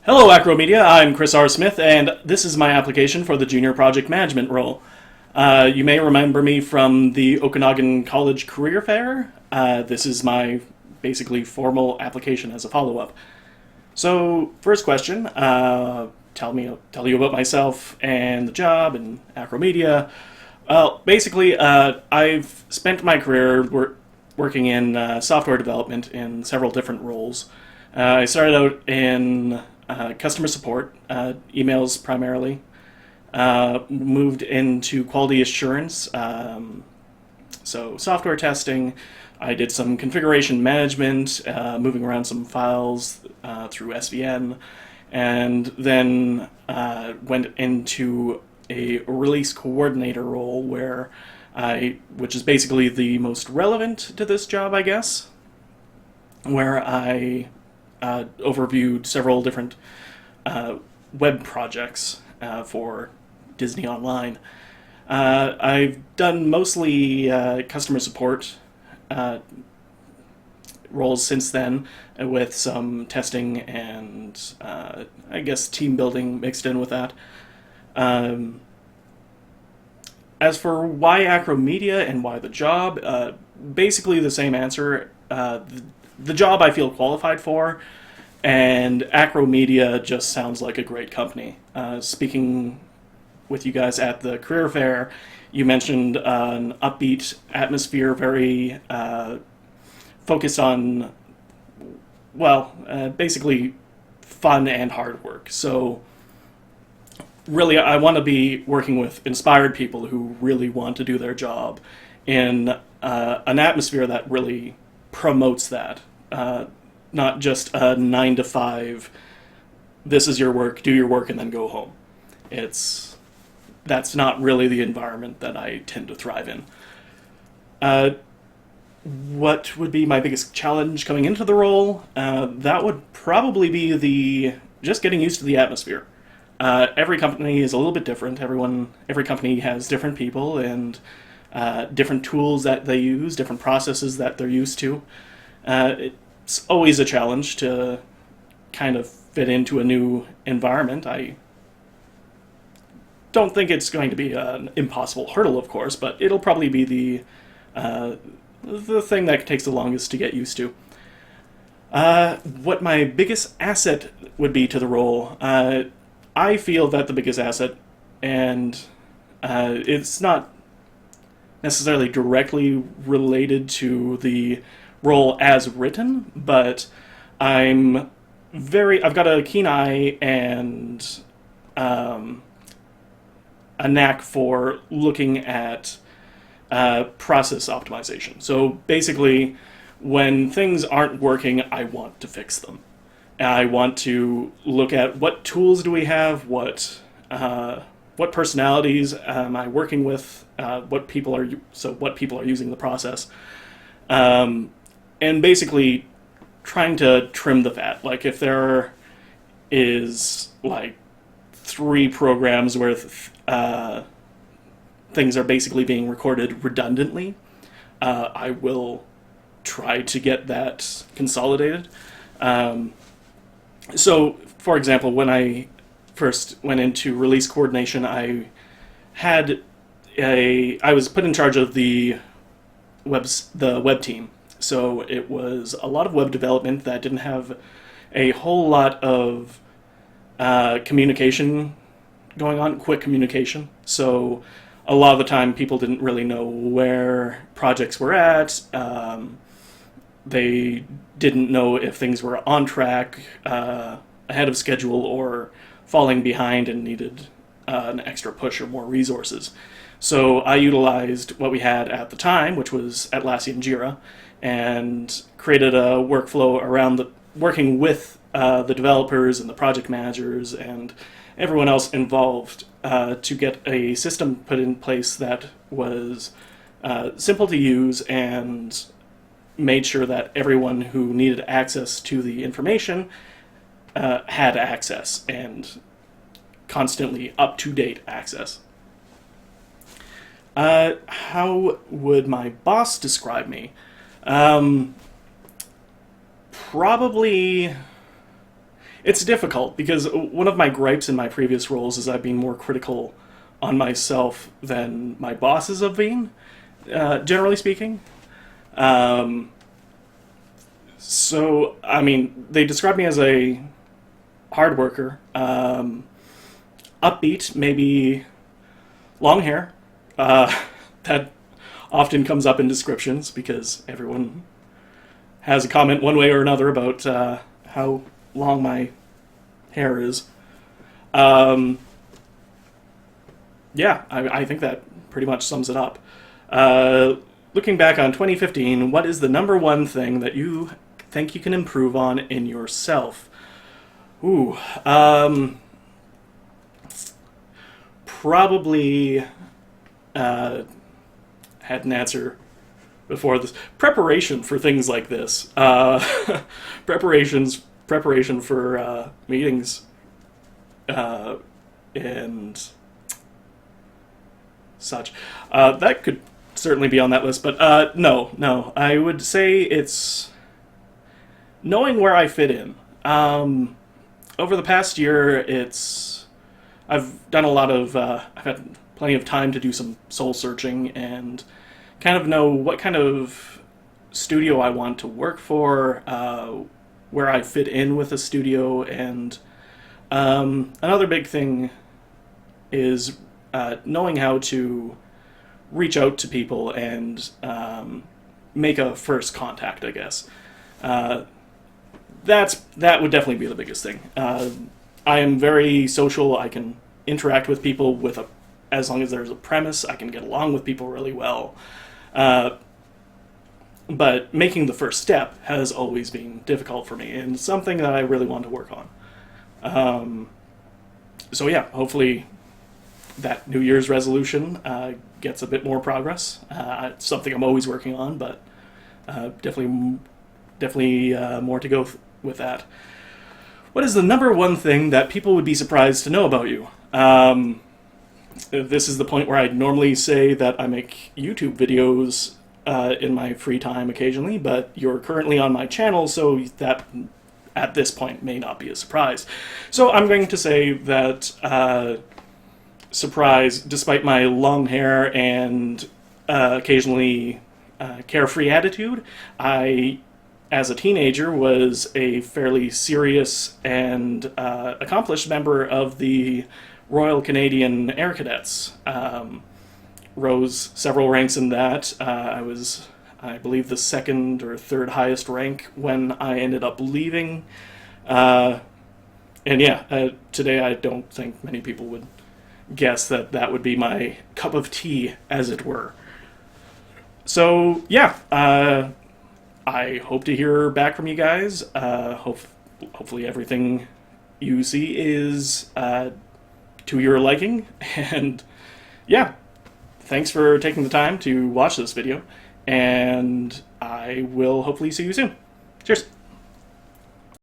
Hello, Acro Media. I'm Chris R. Smith, and this is my application for the Junior Project Management role. You may remember me from the Okanagan College Career Fair. This is my basically formal application as a follow-up. So, first question, tell you about myself and the job and Acro Media. Well, basically, I've spent my career working in software development in several different roles. I started out in customer support, emails primarily. Moved into quality assurance, so software testing. I did some configuration management, moving around some files through SVN, and then went into a release coordinator role which is basically the most relevant to this job, I guess, where I overviewed several different web projects for Disney Online. I've done mostly customer support roles since then, with some testing and I guess team building mixed in with that. As for why Acro Media and why the job, basically the same answer. The job I feel qualified for, and Acro Media just sounds like a great company. Speaking with you guys at the career fair, you mentioned an upbeat atmosphere, very focused on, basically fun and hard work. So really, I want to be working with inspired people who really want to do their job in an atmosphere that really promotes that. Not just a 9 to 5, this is your work, do your work, and then go home. That's not really the environment that I tend to thrive in. What would be my biggest challenge coming into the role? That would probably be just getting used to the atmosphere. Every company is a little bit different. Every company has different people and different tools that they use, different processes that they're used to. It's always a challenge to kind of fit into a new environment. I don't think it's going to be an impossible hurdle, of course, but it'll probably be the thing that takes the longest to get used to. What my biggest asset would be to the role, I feel that the biggest asset, and it's not necessarily directly related to the role as written, but I've got a keen eye and a knack for looking at process optimization. So basically, when things aren't working, I want to fix them. I want to look at what tools do we have, what personalities am I working with, what people are using the process. And basically trying to trim the fat. Like if there is like 3 programs where things are basically being recorded redundantly, I will try to get that consolidated. So, for example, when I first went into release coordination, I was put in charge of the web team. So it was a lot of web development that didn't have a whole lot of communication going on, quick communication. So a lot of the time people didn't really know where projects were at. They didn't know if things were on track, ahead of schedule, or falling behind and needed an extra push or more resources. So I utilized what we had at the time, which was Atlassian Jira, and created a workflow around working with the developers and the project managers and everyone else involved to get a system put in place that was simple to use and made sure that everyone who needed access to the information had access, and constantly up-to-date access. How would my boss describe me? Probably it's difficult because one of my gripes in my previous roles is I've been more critical on myself than my bosses have been, generally speaking. Um, so, I mean, they describe me as a hard worker, upbeat, maybe long hair. That often comes up in descriptions because everyone has a comment one way or another about how long my hair is. Um, yeah, I think that pretty much sums it up. Uh, Looking back on 2015, what is the number one thing that you think you can improve on in yourself? Ooh, probably had an answer before this. Preparation for things like this. Preparation for meetings and such. That could certainly be on that list, but no. I would say it's knowing where I fit in. Over the past year, I've done a lot of I've had plenty of time to do some soul searching and kind of know what kind of studio I want to work for, where I fit in with a studio, and another big thing is knowing how to reach out to people and make a first contact, I guess. That would definitely be the biggest thing. I am very social. I can interact with people as long as there's a premise. I can get along with people really well. But making the first step has always been difficult for me, and something that I really want to work on. So yeah, hopefully that New Year's resolution gets a bit more progress. It's something I'm always working on, but definitely more to go with that. What is the number one thing that people would be surprised to know about you? This is the point where I'd normally say that I make YouTube videos in my free time occasionally, but you're currently on my channel, so that at this point may not be a surprise. So I'm going to say that surprise, despite my long hair and occasionally carefree attitude, I, as a teenager, was a fairly serious and accomplished member of the Royal Canadian Air Cadets. Rose several ranks in that. I was, I believe, the second or third highest rank when I ended up leaving. And yeah, today I don't think many people would guess that that would be my cup of tea, as it were. So yeah, I hope to hear back from you guys. Hopefully everything you see is to your liking. And yeah, thanks for taking the time to watch this video, and I will hopefully see you soon. Cheers!